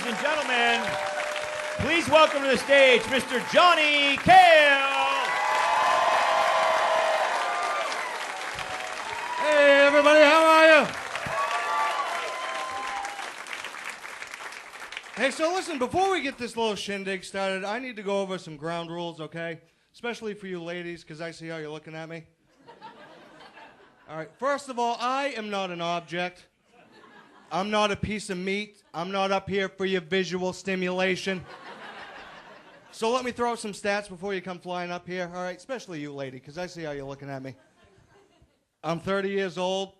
and gentlemen, please welcome to the stage Mr. Johnny Cail. Hey, everybody, how are you? Hey, so listen, before we get this little shindig started, I need to go over some ground rules, okay? Especially for you ladies, because I see how you're looking at me. All right, first of all, I am not an object. I'm not a piece of meat. I'm not up here for your visual stimulation. So let me throw out some stats before you come flying up here, all right? Especially you, lady, because I see how you're looking at me. I'm 30 years old.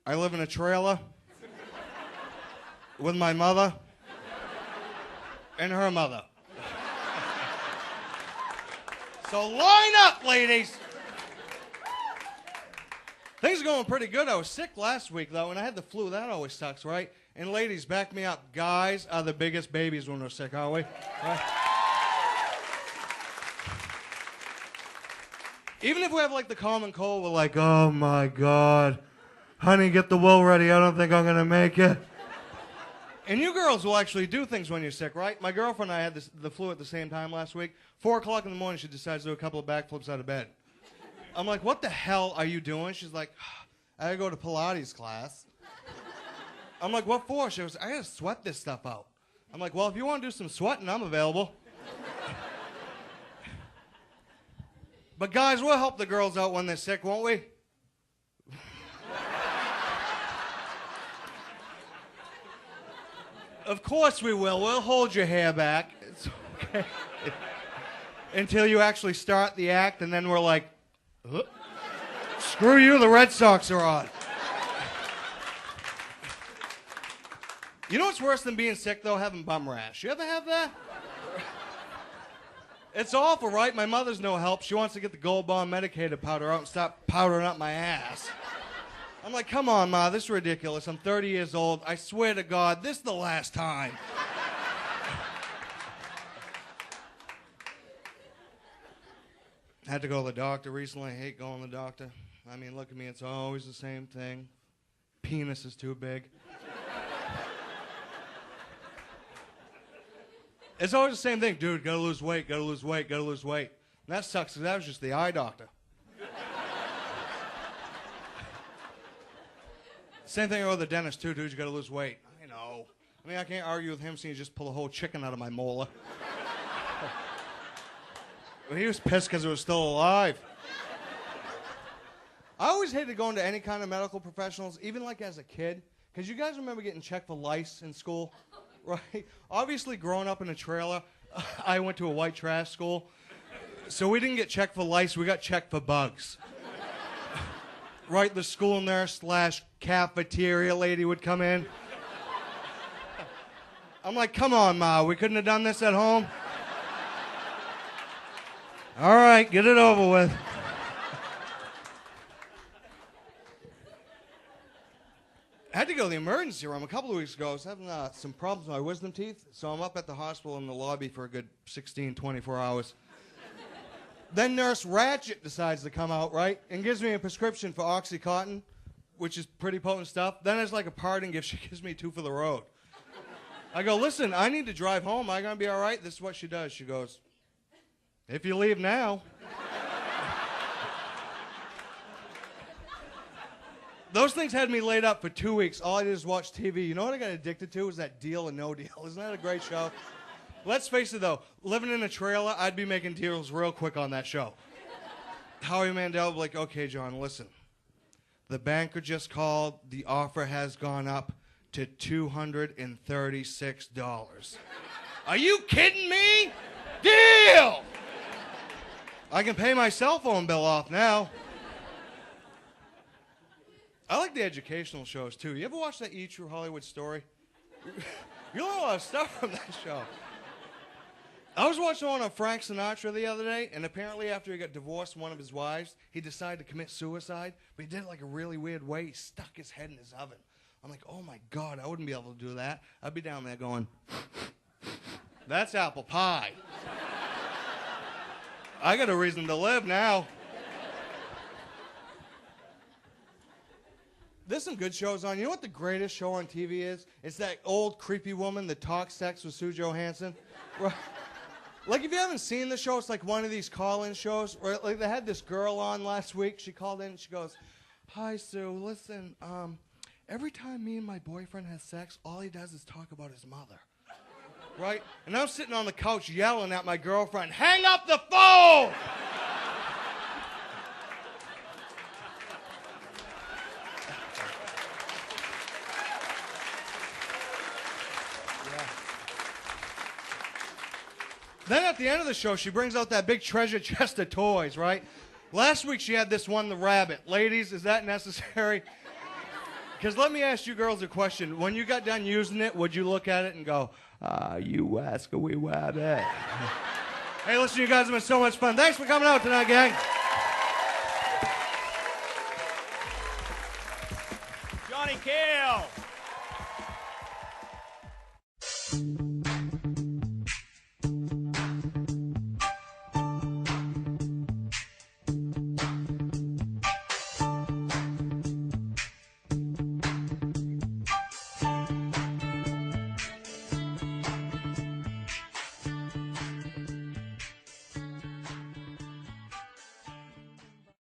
I live in a trailer with my mother and her mother. So line up, ladies. Things are going pretty good. I was sick last week, though, and I had the flu. That always sucks, right? And ladies, back me up. Guys are the biggest babies when we're sick, aren't we? Right? Even if we have, like, the common cold, we're like, oh, my God. Honey, get the will ready. I don't think I'm going to make it. And you girls will actually do things when you're sick, right? My girlfriend and I had the flu at the same time last week. 4 o'clock in the morning, she decides to do a couple of backflips out of bed. I'm like, what the hell are you doing? She's like, I gotta go to Pilates class. I'm like, what for? She goes, I gotta sweat this stuff out. I'm like, well, if you want to do some sweating, I'm available. But guys, we'll help the girls out when they're sick, won't we? Of course we will. We'll hold your hair back. It's okay. Until you actually start the act, and then we're like, screw you, the Red Sox are on. You know what's worse than being sick, though? Having bum rash. You ever have that? It's awful, right? My mother's no help. She wants to get the Gold Bond medicated powder out and stop powdering up my ass. I'm like, come on, Ma, this is ridiculous. I'm 30 years old. I swear to God, this is the last time. I had to go to the doctor recently. I hate going to the doctor. I mean, look at me. It's always the same thing. Penis is too big. It's always the same thing. Dude, gotta lose weight, gotta lose weight, gotta lose weight. And that sucks because that was just the eye doctor. Same thing with the dentist, too, dude. You gotta lose weight. I know. I mean, I can't argue with him seeing you just pull a whole chicken out of my molar. But he was pissed because it was still alive. I always hated going to any kind of medical professionals, even like as a kid. Because you guys remember getting checked for lice in school, right? Obviously, growing up in a trailer, I went to a white trash school. So we didn't get checked for lice, we got checked for bugs. Right, the school nurse / cafeteria lady would come in. I'm like, come on, Ma, we couldn't have done this at home? All right, get it over with. I had to go to the emergency room a couple of weeks ago. I was having some problems with my wisdom teeth, so I'm up at the hospital in the lobby for a good 16, 24 hours. Then Nurse Ratchet decides to come out, right, and gives me a prescription for Oxycontin, which is pretty potent stuff. Then as like a parting gift, she gives me 2 for the road. I go, listen, I need to drive home. Am I going to be all right? This is what she does. She goes, if you leave now. Those things had me laid up for 2 weeks. All I did is watch TV. You know what I got addicted to? Was that Deal or No Deal. Isn't that a great show? Let's face it, though. Living in a trailer, I'd be making deals real quick on that show. Howie Mandel would be like, okay, John, listen. The banker just called. The offer has gone up to $236. Are you kidding me? Deal! I can pay my cell phone bill off now. I like the educational shows, too. You ever watch that E! True Hollywood Story? You learn a lot of stuff from that show. I was watching one on Frank Sinatra the other day, and apparently after he got divorced from one of his wives, he decided to commit suicide, but he did it like a really weird way. He stuck his head in his oven. I'm like, oh, my God, I wouldn't be able to do that. I'd be down there going, that's apple pie. I got a reason to live now. There's some good shows on. You know what the greatest show on TV is? It's that old creepy woman that talks sex with Sue Johansson. Like, if you haven't seen the show, it's like one of these call-in shows. Where, like, they had this girl on last week. She called in and she goes, "Hi, Sue. Listen, every time me and my boyfriend has sex, all he does is talk about his mother." Right? And I'm sitting on the couch yelling at my girlfriend, "Hang up the phone!" Then at the end of the show, she brings out that big treasure chest of toys, right? Last week she had this one, the rabbit. Ladies, is that necessary? Because let me ask you girls a question. When you got done using it, would you look at it and go, "You ask a wee rabbit"? Hey, listen, you guys have been so much fun. Thanks for coming out tonight, gang. Johnny Cail.